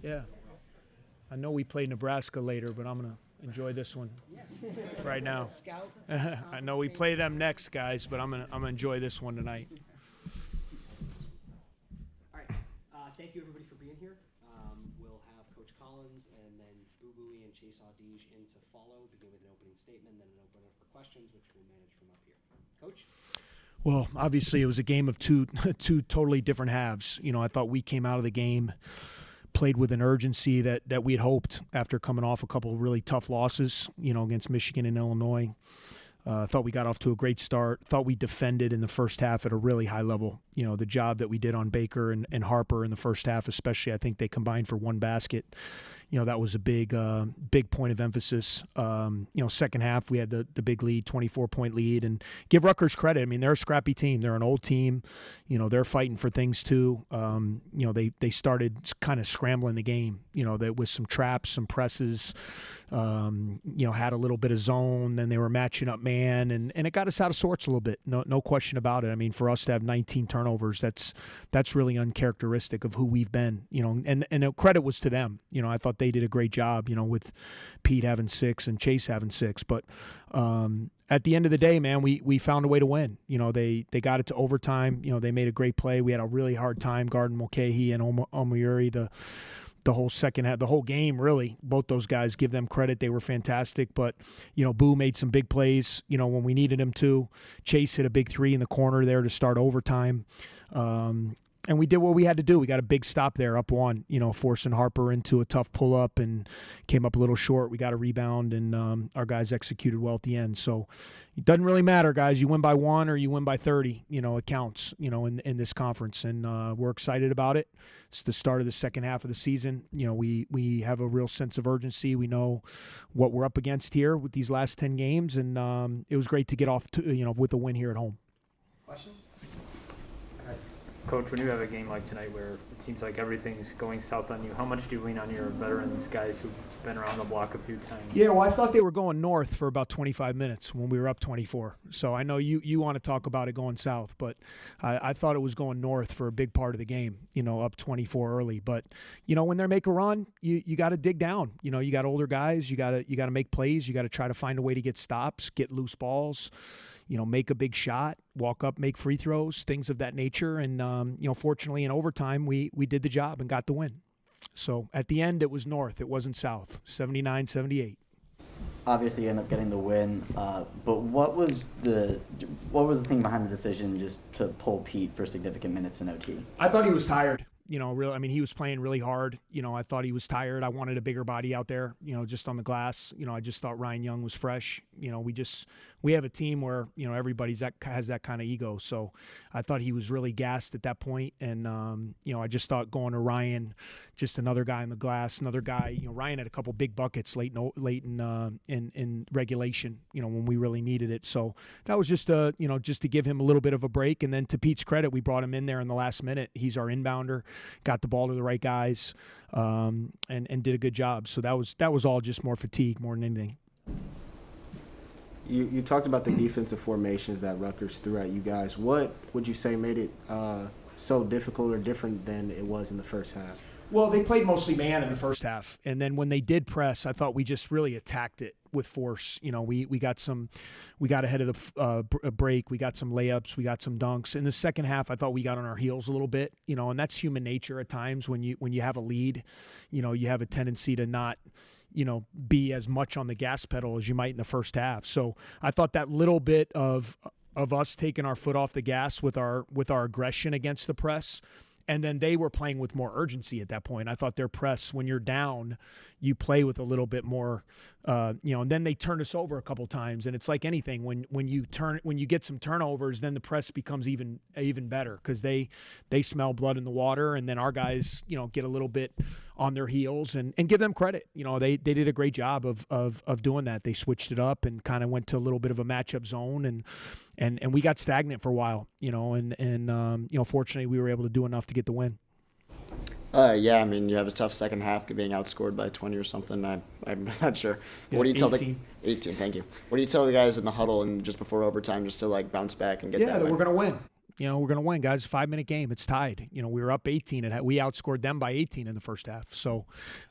Yeah. I know we play Nebraska later, but I'm going to enjoy this one right now. I know we play them next, guys, but I'm gonna enjoy this one tonight. All right. Thank you, everybody, for being here. We'll have Coach Collins and then Boo Booey and Chase Audige in to follow, begin with an opening statement, then an open up for questions, which we'll manage from up here. Coach? Well, obviously it was a game of two totally different halves. You know, I thought we came out of the game, played with an urgency that we had hoped after coming off a couple of really tough losses, you know, against Michigan and Illinois. Thought we got off to a great start. Thought we defended in the first half at a really high level. You know, the job that we did on Baker and Harper in the first half, especially, I think they combined for one basket. You know, that was a big point of emphasis. You know, second half, we had the big lead, 24-point lead. And give Rutgers credit. I mean, they're a scrappy team. They're an old team. You know, they're fighting for things, too. You know, they started kind of scrambling the game, you know, with some traps, some presses. You know, had a little bit of zone. Then they were matching up man. And it got us out of sorts a little bit. No question about it. I mean, for us to have 19 turnovers, that's really uncharacteristic of who we've been. You know, and the credit was to them. You know, I thought they did a great job, you know, with Pete having 6 and Chase having 6. But at the end of the day, man, we found a way to win. You know, they got it to overtime. You know, they made a great play. We had a really hard time guarding Mulcahy and Omuyuri the whole second half, the whole game, really. Both those guys, give them credit. They were fantastic. But, you know, Boo made some big plays, you know, when we needed him to. Chase hit a big 3 in the corner there to start overtime. And we did what we had to do. We got a big stop there, up 1, you know, forcing Harper into a tough pull-up and came up a little short. We got a rebound, and our guys executed well at the end. So it doesn't really matter, guys. You win by 1 or you win by 30. You know, it counts, you know, in this conference. And we're excited about it. It's the start of the second half of the season. You know, we have a real sense of urgency. We know what we're up against here with these last 10 games. And it was great to get off, you know, with a win here at home. Questions? Coach, when you have a game like tonight where it seems like everything's going south on you, how much do you lean on your veterans, guys who've been around the block a few times? Yeah, well, I thought they were going north for about 25 minutes when we were up 24. So I know you want to talk about it going south, but I thought it was going north for a big part of the game, you know, up 24 early. But, you know, when they make a run, you got to dig down. You know, you got older guys. You got to make plays. You got to try to find a way to get stops, get loose balls. You know, make a big shot, walk up, make free throws, things of that nature. And, you know, fortunately in overtime, we did the job and got the win. So at the end, it was north. It wasn't south, 79-78. Obviously, you end up getting the win. But what was the thing behind the decision just to pull Pete for significant minutes in OT? I thought he was tired. You know, really, I mean, he was playing really hard. You know, I thought he was tired. I wanted a bigger body out there, you know, just on the glass. You know, I just thought Ryan Young was fresh. You know, we have a team where, you know, everybody's has that kind of ego. So I thought he was really gassed at that point. And, you know, I just thought going to Ryan, just another guy in the glass, another guy, you know, Ryan had a couple big buckets late in regulation, you know, when we really needed it. So that was just, you know, just to give him a little bit of a break. And then to Pete's credit, we brought him in there in the last minute. He's our inbounder. Got the ball to the right guys, and did a good job. So that was all just more fatigue more than anything. You talked about the defensive formations that Rutgers threw at you guys. What would you say made it so difficult or different than it was in the first half? Well, they played mostly man in the first half, and then when they did press, I thought we just really attacked it with force. You know, we got ahead of the break. We got some layups. We got some dunks. In the second half, I thought we got on our heels a little bit. You know, and that's human nature at times when you have a lead. You know, you have a tendency to not, you know, be as much on the gas pedal as you might in the first half. So I thought that little bit of us taking our foot off the gas with our aggression against the press. And then they were playing with more urgency at that point. I thought their press, when you're down, you play with a little bit more, you know. And then they turned us over a couple times. And it's like anything, when you get some turnovers, then the press becomes even better because they smell blood in the water. And then our guys, you know, get a little bit on their heels and give them credit. You know, they did a great job of doing that. They switched it up and kind of went to a little bit of a matchup zone and we got stagnant for a while, you know, and you know, fortunately we were able to do enough to get the win. Yeah, I mean, you have a tough second half being outscored by 20 or something. I'm not sure. Yeah, what do you tell 18. Thank you. What do you tell the guys in the huddle and just before overtime just to like bounce back and get that that win? we're going to win. you know, we're going to win, guys. 5-minute game. It's tied. You know, we were up 18 and we outscored them by 18 in the first half. So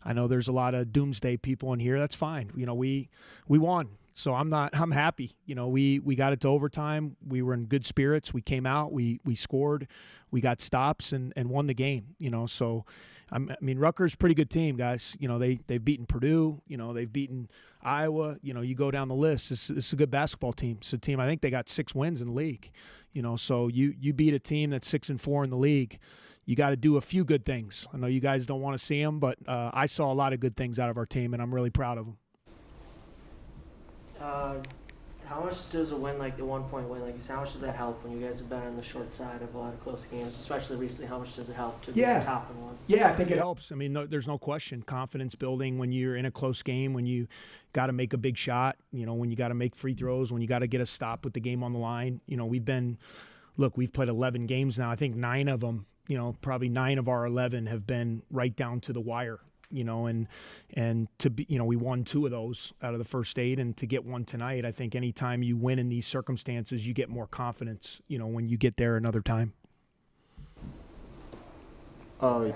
I know there's a lot of doomsday people in here. That's fine. You know, we won. So I'm happy. You know, we got it to overtime. We were in good spirits. We came out, we scored, we got stops and won the game, you know. So I mean, Rutgers, pretty good team, guys. You know, they've beaten Purdue, you know, they've beaten Iowa, you know, you go down the list. This is a good basketball team. It's a team, I think they got 6 wins in the league. You know, so you beat a team that's 6-4 in the league. You got to do a few good things. I know you guys don't want to see them, but I saw a lot of good things out of our team, and I'm really proud of them. How much does a win like the 1-point win, like you said, how much does that help when you guys have been on the short side of a lot of close games, especially recently? How much does it help to be on top in one? Yeah, I think it helps. I mean, there's no question. Confidence building when you're in a close game, when you got to make a big shot, you know, when you got to make free throws, when you got to get a stop with the game on the line. You know, we've played 11 games now. I think 9 of them, you know, probably 9 of our 11 have been right down to the wire. You know, and to be, you know, we won 2 of those out of the first 8, and to get one tonight, I think anytime you win in these circumstances, you get more confidence, you know, when you get there another time. Oh,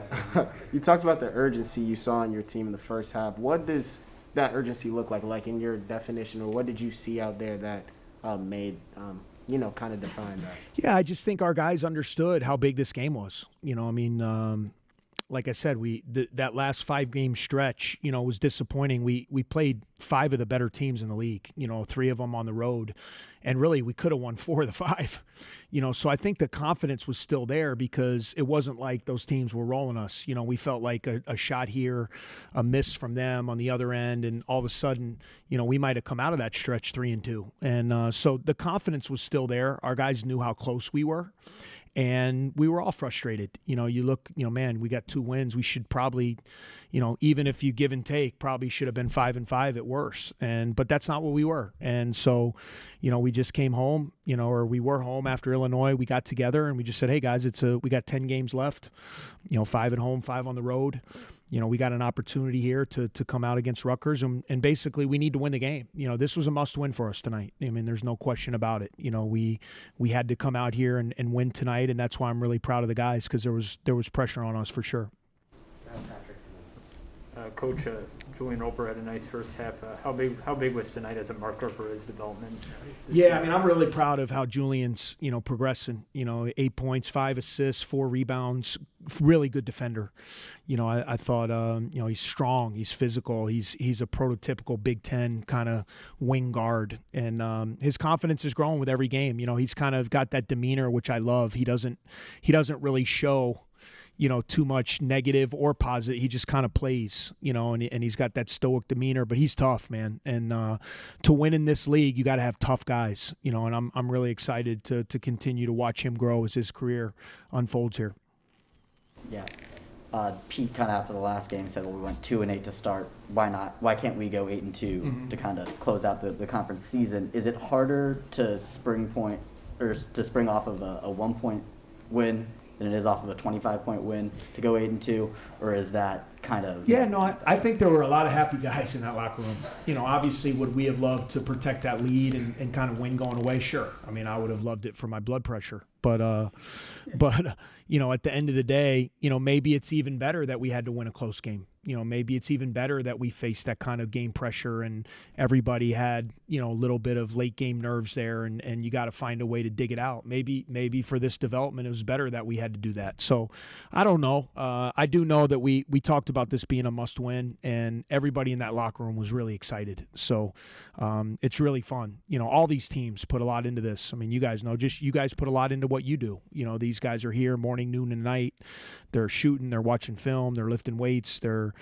you talked about the urgency you saw in your team in the first half. What does that urgency look like in your definition, or what did you see out there that made, you know, kind of define that? Yeah, I just think our guys understood how big this game was. You know, I mean, like I said, that last 5-game stretch, you know, was disappointing. We played 5 of the better teams in the league, you know, 3 of them on the road. And really, we could have won 4 of the 5, you know. So I think the confidence was still there because it wasn't like those teams were rolling us. You know, we felt like a shot here, a miss from them on the other end, and all of a sudden, you know, we might have come out of that stretch 3-2. And so the confidence was still there. Our guys knew how close we were. And we were all frustrated. You know, you look, you know, man, we got 2 wins. We should probably, you know, even if you give and take, probably should have been 5-5 at worst. But that's not what we were. And so, you know, we just came home, you know, or we were home after Illinois. We got together and we just said, hey guys, we got 10 games left, you know, 5 at home, 5 on the road. You know, we got an opportunity here to come out against Rutgers, and basically we need to win the game. You know, this was a must-win for us tonight. I mean, there's no question about it. You know, we had to come out here and win tonight, and that's why I'm really proud of the guys because there was pressure on us for sure. Coach, Julian Roper had a nice first half. How big was tonight as a marker for his development? Yeah, I mean, I'm really proud of how Julian's, you know, progressing. You know, 8 points, 5 assists, 4 rebounds. Really good defender. You know, I thought, you know, he's strong, he's physical, he's a prototypical Big Ten kind of wing guard, and his confidence is growing with every game. You know, he's kind of got that demeanor which I love. He doesn't really show, you know, too much negative or positive. He just kind of plays, you know, and he's got that stoic demeanor, but he's tough, man. And to win in this league, you got to have tough guys, you know, and I'm really excited to continue to watch him grow as his career unfolds here. Yeah. Pete kind of after the last game said, well, we went 2-8 to start. Why not? Why can't we go 8-2 to kind of close out the conference season? Is it harder to spring off of a 1-point win than it is off of a 25-point win to go 8-2, or is that kind of? Yeah, no, I think there were a lot of happy guys in that locker room. You know, obviously, would we have loved to protect that lead and kind of win going away? Sure. I mean, I would have loved it for my blood pressure. But you know, at the end of the day, you know, maybe it's even better that we had to win a close game. You know, maybe it's even better that we faced that kind of game pressure and everybody had, you know, a little bit of late game nerves there, and you got to find a way to dig it out. Maybe for this development, it was better that we had to do that. So I don't know. I do know that we talked about this being a must win, and everybody in that locker room was really excited. So it's really fun. You know, all these teams put a lot into this. I mean, you guys know, just you guys put a lot into what you do. You know, these guys are here morning, noon, and night. They're shooting, they're watching film, they're lifting weights, they're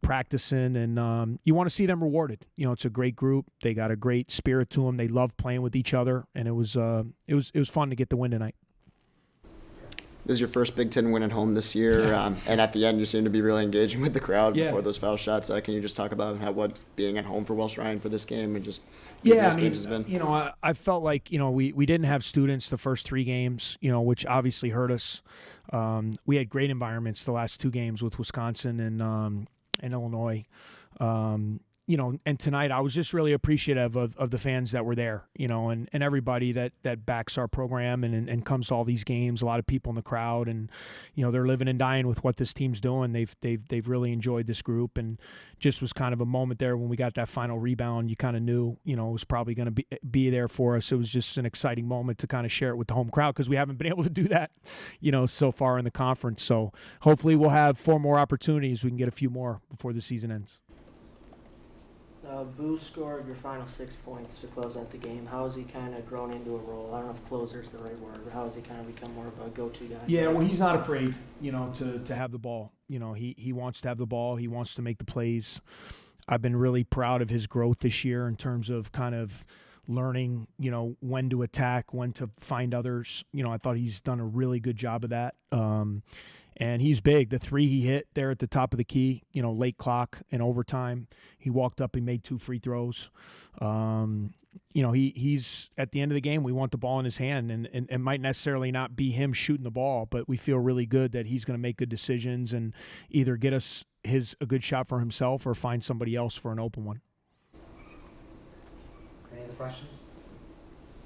practicing, and you want to see them rewarded. You know, it's a great group. They got a great spirit to them. They love playing with each other, and it was fun to get the win tonight. This is your first Big Ten win at home this year, and at the end you seem to be really engaging with the crowd before those foul shots. Can you just talk about what being at home for Welsh Ryan for this game and just games has been? You know, I felt like, you know, we didn't have students the first 3 games, you know, which obviously hurt us. We had great environments the last 2 games with Wisconsin and Illinois. and tonight I was just really appreciative of the fans that were there, and everybody that backs our program and comes to all these games. A lot of people in the crowd, and they're living and dying with what this team's doing. They've really enjoyed this group, and just was kind of a moment there when we got that final rebound. You kind of knew, it was probably going to be there for us. It was just an exciting moment to kind of share it with the home crowd because we haven't been able to do that, so far in the conference. So hopefully we'll have 4 more opportunities. We can get a few more before the season ends. Boo scored your final 6 points to close out the game. How has he kind of grown into a role? I don't know if closer is the right word, but how has he kind of become more of a go-to guy? Yeah, well, he's not afraid, to have the ball. He wants to have the ball. He wants to make the plays. I've been really proud of his growth this year in terms of kind of learning, when to attack, when to find others. I thought he's done a really good job of that. And he's big. The 3 he hit there at the top of the key, late clock and overtime. He walked up, he made 2 free throws. He's at the end of the game, we want the ball in his hand, and it might necessarily not be him shooting the ball, but we feel really good that he's going to make good decisions and either get us a good shot for himself or find somebody else for an open one. Any other questions?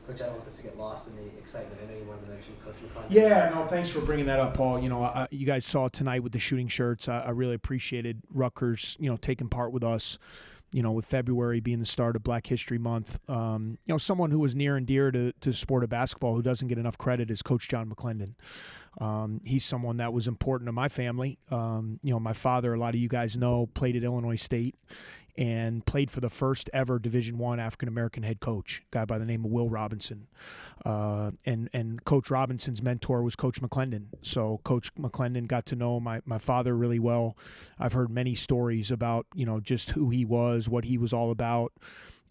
Coach, I don't want this to get lost in the excitement. I know you wanted to mention Coach McClendon. Yeah, no, thanks for bringing that up, Paul. You guys saw tonight with the shooting shirts. I really appreciated Rutgers, taking part with us, with February being the start of Black History Month. Someone who was near and dear to the sport of basketball who doesn't get enough credit is Coach John McClendon. He's someone that was important to my family. My father, a lot of you guys know, played at Illinois State and played for the first ever Division I African-American head coach, a guy by the name of Will Robinson. And Coach Robinson's mentor was Coach McClendon. So Coach McClendon got to know my father really well. I've heard many stories about, just who he was, what he was all about.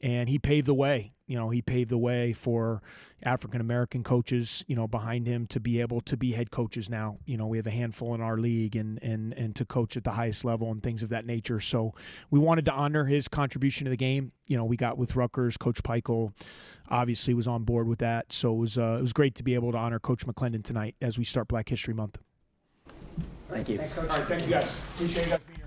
And he paved the way. He paved the way for African-American coaches, behind him to be able to be head coaches now. We have a handful in our league and to coach at the highest level and things of that nature. So we wanted to honor his contribution to the game. We got with Rutgers. Coach Peichel obviously was on board with that. So it was great to be able to honor Coach McClendon tonight as we start Black History Month. Thank you. Thanks, Coach. All right, thank you guys. Appreciate you guys being here.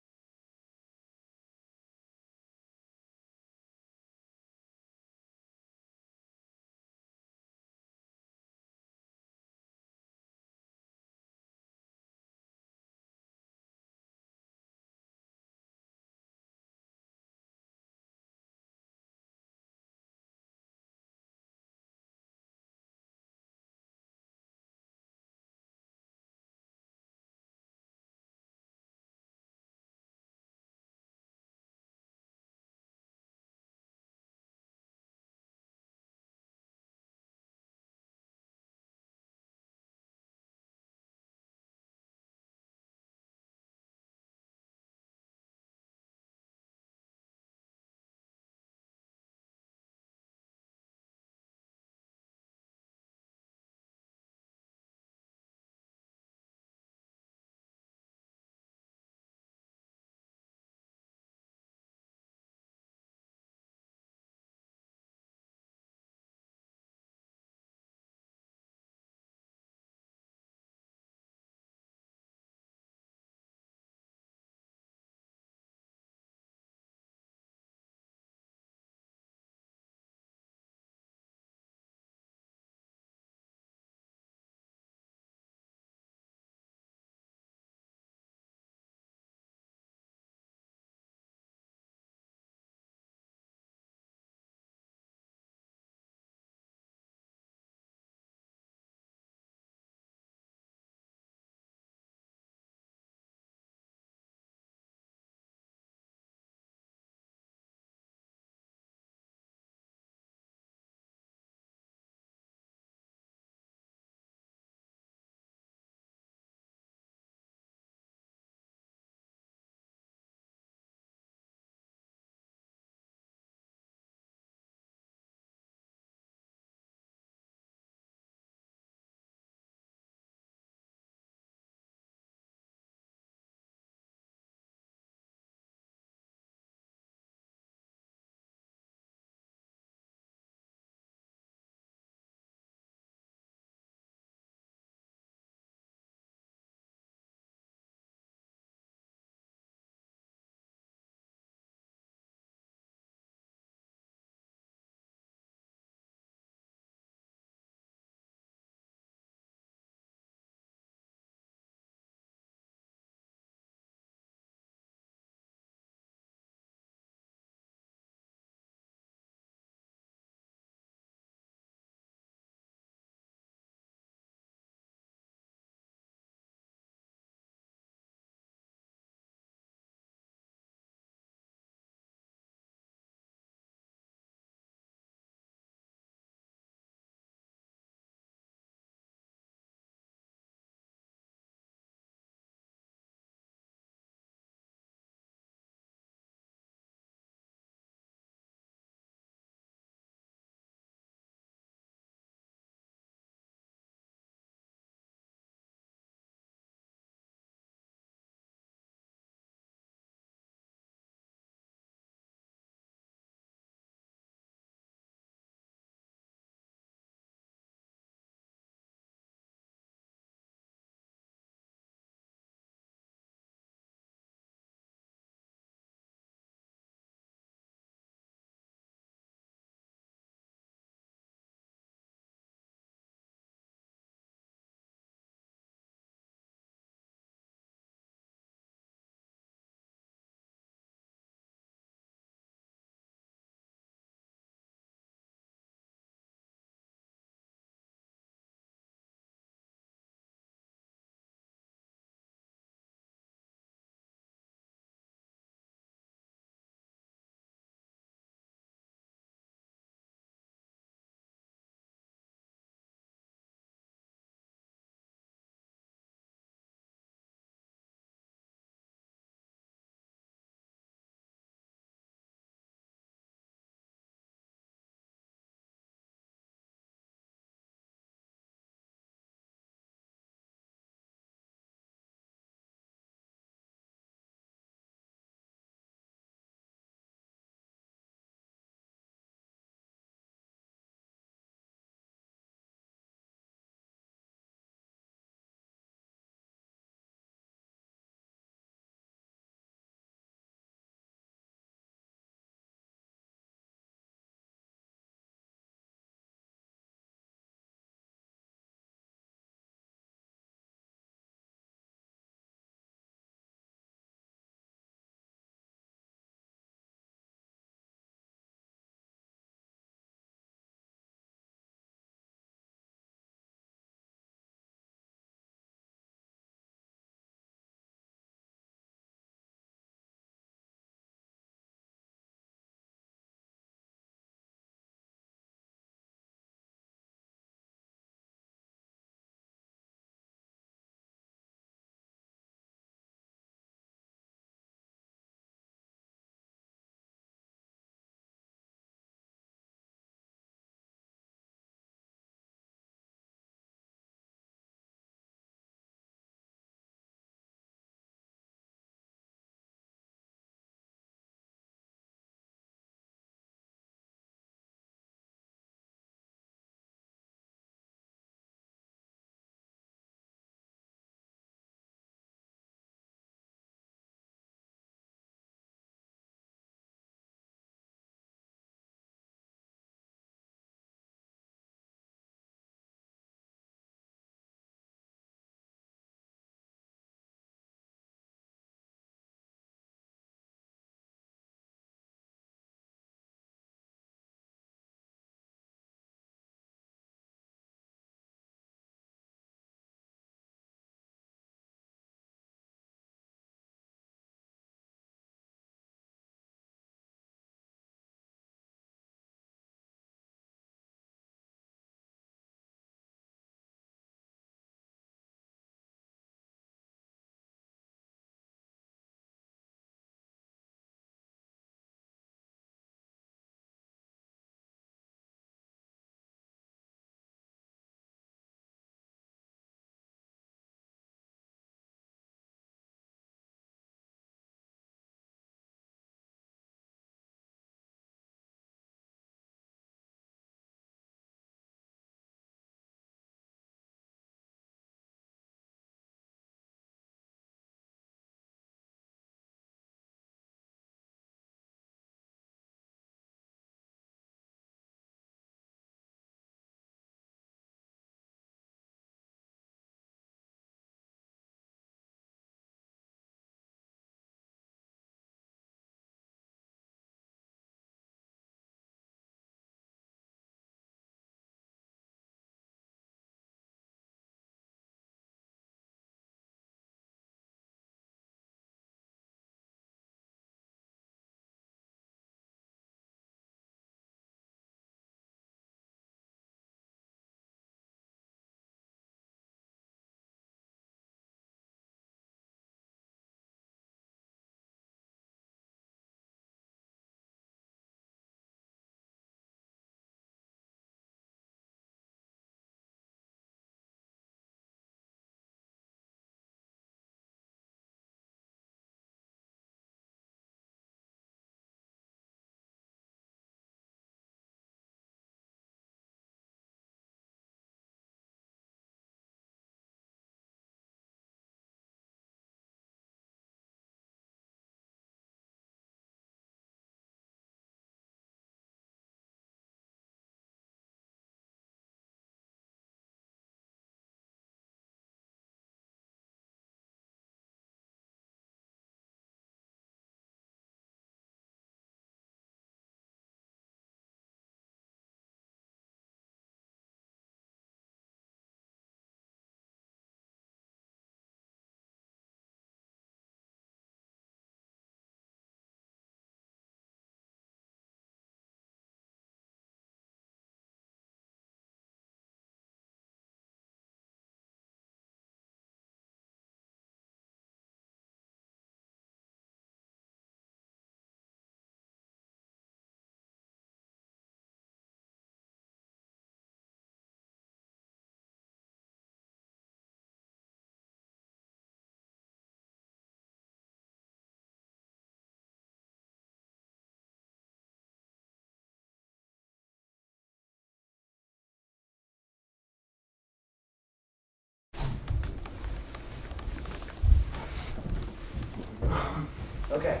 Okay.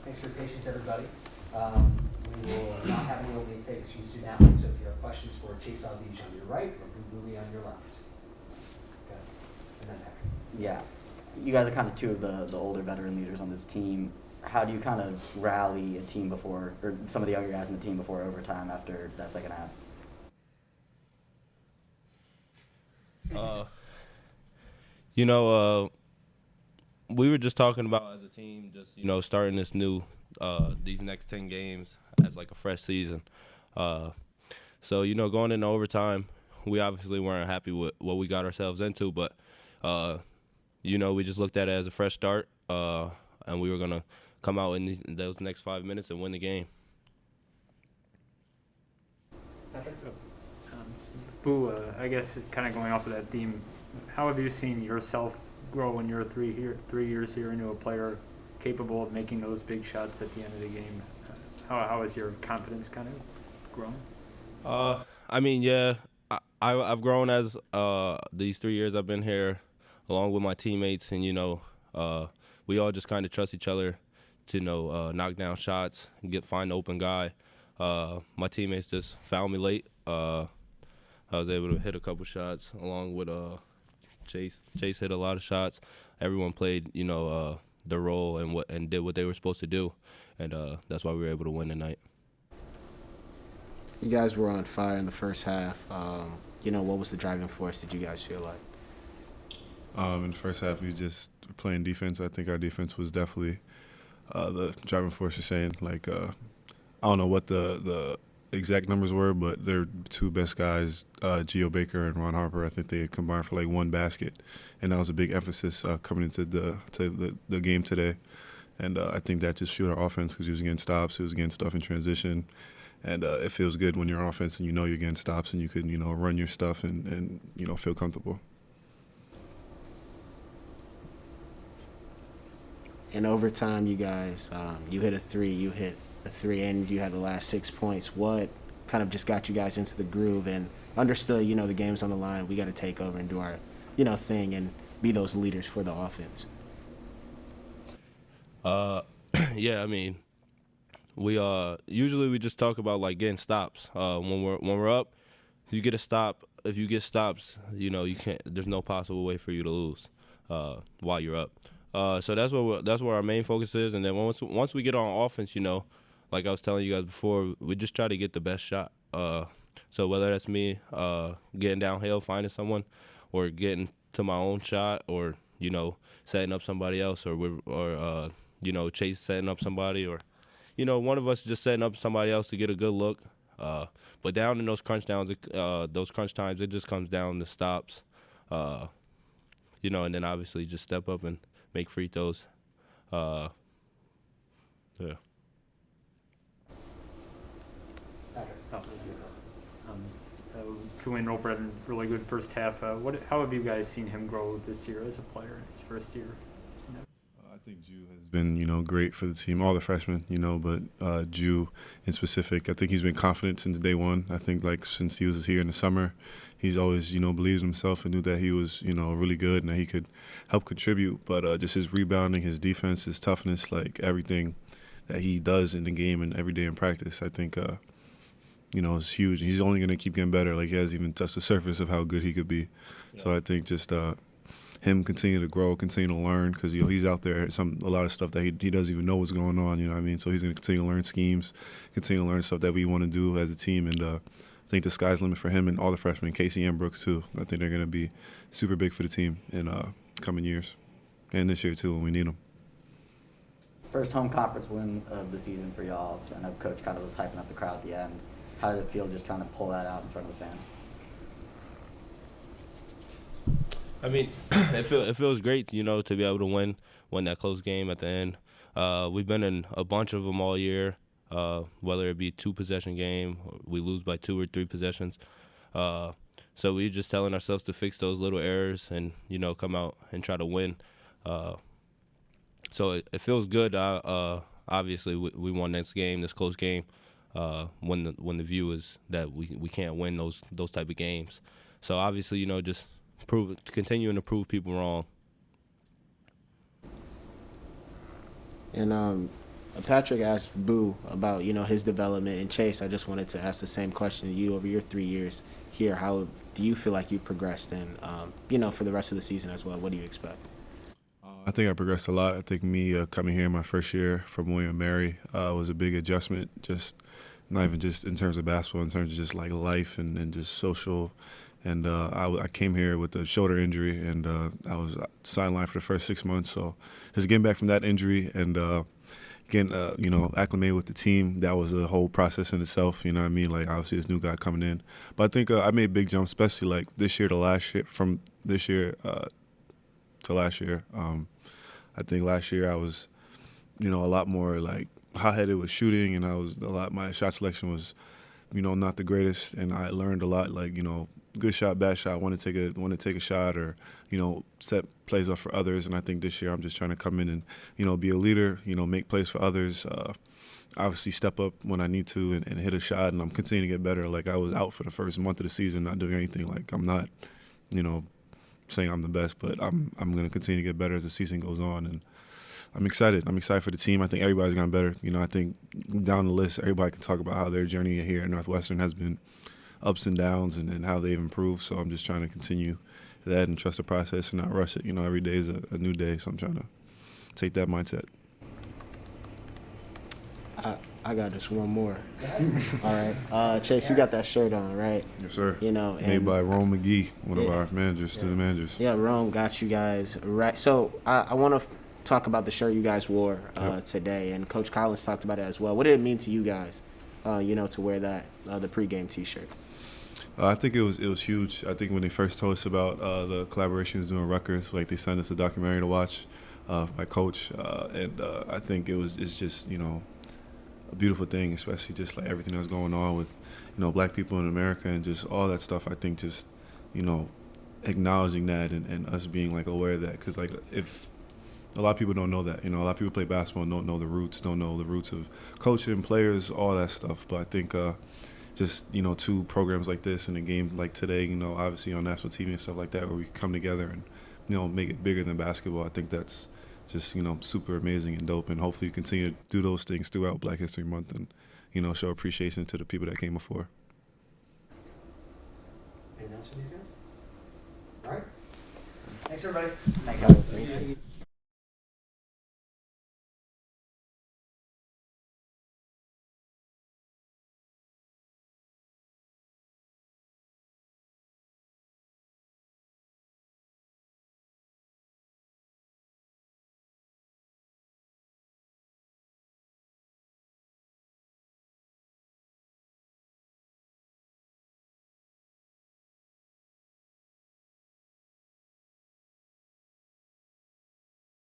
Thanks for your patience, everybody. We will not have any opening statements from student athletes, so if you have questions for Chase Aldich on your right or Boo on your left. Okay. And then Heck. Yeah, you guys are kind of two of the older veteran leaders on this team. How do you kind of rally a team before, or some of the younger guys in the team before overtime after that second half? We were just talking about as a team, just starting this new, these next 10 games as like a fresh season. So going into overtime, we obviously weren't happy with what we got ourselves into, but we just looked at it as a fresh start, and we were gonna come out in those next 5 minutes and win the game. Boo, I guess kind of going off of that theme, how have you seen yourself grow in your 3 years here into a player capable of making those big shots at the end of the game? How has your confidence kind of grown? I've grown as these 3 years I've been here, along with my teammates, and we all just kind of trust each other to knock down shots and find the open guy. My teammates just found me late. I was able to hit a couple shots along with Chase. Chase hit a lot of shots. Everyone played their role and did what they were supposed to do, and that's why we were able to win tonight. You guys were on fire in the first half. What was the driving force, did you guys feel like? In the first half, we just were playing defense. I think our defense was definitely the driving force. You're saying, I don't know what the exact numbers were, but their two best guys, Geo Baker and Ron Harper, I think they combined for one basket, and that was a big emphasis coming into the game today. And I think that just fueled our offense because he was getting stops, he was getting stuff in transition, and it feels good when you're offense and you're getting stops and you can run your stuff and feel comfortable. In overtime, you guys, you hit a three, and you had the last 6 points. What kind of just got you guys into the groove and understood, the game's on the line, we got to take over and do our, thing and be those leaders for the offense? We usually we just talk about getting stops. When we're up, if you get a stop, if you get stops, you can't. There's no possible way for you to lose while you're up. So that's where our main focus is. And then once we get on offense, like I was telling you guys before, we just try to get the best shot. So whether that's me getting downhill, finding someone, or getting to my own shot, or setting up somebody else, or Chase setting up somebody, or one of us just setting up somebody else to get a good look. But down in those crunch times, it just comes down to stops. And then obviously just step up and make free throws. Yeah. Julian Roper had a really good first half. How have you guys seen him grow this year as a player in his first year? I think Ju has been, great for the team, all the freshmen, but Ju in specific, I think he's been confident since day one. I think, since he was here in the summer, he's always, believed in himself and knew that he was, really good and that he could help contribute. But just his rebounding, his defense, his toughness, everything that he does in the game and every day in practice, I think, is huge. He's only going to keep getting better. He hasn't even touched the surface of how good he could be. Yeah. So I think just him continue to grow, continue to learn, because he's out there a lot of stuff that he doesn't even know what's going on. You know what I mean? So he's going to continue to learn schemes, continue to learn stuff that we want to do as a team, and I think the sky's the limit for him and all the freshmen, Casey and Brooks too. I think they're going to be super big for the team in coming years, and this year too when we need them. First home conference win of the season for y'all. I know Coach kind of was hyping up the crowd at the end. How did it feel just trying to pull that out in front of the fans? It feels great, to be able to win that close game at the end. We've been in a bunch of them all year, whether it be 2-possession game, or we lose by 2 or 3 possessions. So we're just telling ourselves to fix those little errors and come out and try to win. So it feels good. Obviously, we won this close game. When the view is that we can't win those type of games. So obviously, continuing to prove people wrong. And Patrick asked Boo about, his development. And Chase, I just wanted to ask the same question to you over your 3 years here. How do you feel like you progressed and, for the rest of the season as well? What do you expect? I think I progressed a lot. I think me coming here my first year from William & Mary was a big adjustment, just not even just in terms of basketball, in terms of just like life and just social. And I came here with a shoulder injury, and I was sidelined for the first 6 months. So just getting back from that injury and getting, acclimated with the team, that was a whole process in itself, you know what I mean? Like, obviously, this new guy coming in. But I think I made big jumps, especially, like, this year to last year, from this year to last year. I think last year I was, a lot more, like, hot-headed with shooting, and my shot selection was, not the greatest, and I learned a lot, like, good shot, bad shot, want to take a shot, or set plays up for others. And I think this year I'm just trying to come in and be a leader, make plays for others. Obviously step up when I need to and hit a shot. And I'm continuing to get better. Like, I was out for the first month of the season, not doing anything. Like, I'm not, saying I'm the best, but I'm going to continue to get better as the season goes on. And I'm excited. I'm excited for the team. I think everybody's gotten better. I think down the list, everybody can talk about how their journey here at Northwestern has been ups and downs and how they've improved. So I'm just trying to continue that and trust the process and not rush it. Every day is a new day, so I'm trying to take that mindset. I got just one more. All right. Chase, you got that shirt on, right? Yes, sir. And made by Rome McGee, one of our managers, student managers. Yeah, Rome got you guys right. So I want to talk about the shirt you guys wore today, and Coach Collins talked about it as well. What did it mean to you guys, to wear that, the pregame T-shirt? I think it was huge. I think when they first told us about the collaboration he was doing Rutgers, like, they sent us a documentary to watch by Coach, and I think it's just a beautiful thing, especially just like everything that's going on with Black people in America and just all that stuff. I think just acknowledging that and us being like aware of that, because like if a lot of people don't know that, a lot of people play basketball and don't know the roots of coaching, players, all that stuff. But I think just two programs like this and a game like today, obviously on national TV and stuff like that, where we come together and make it bigger than basketball. I think that's just super amazing and dope, and hopefully continue to do those things throughout Black History Month and show appreciation to the people that came before. Anything else for these guys? All right. Thanks, everybody. Thank you.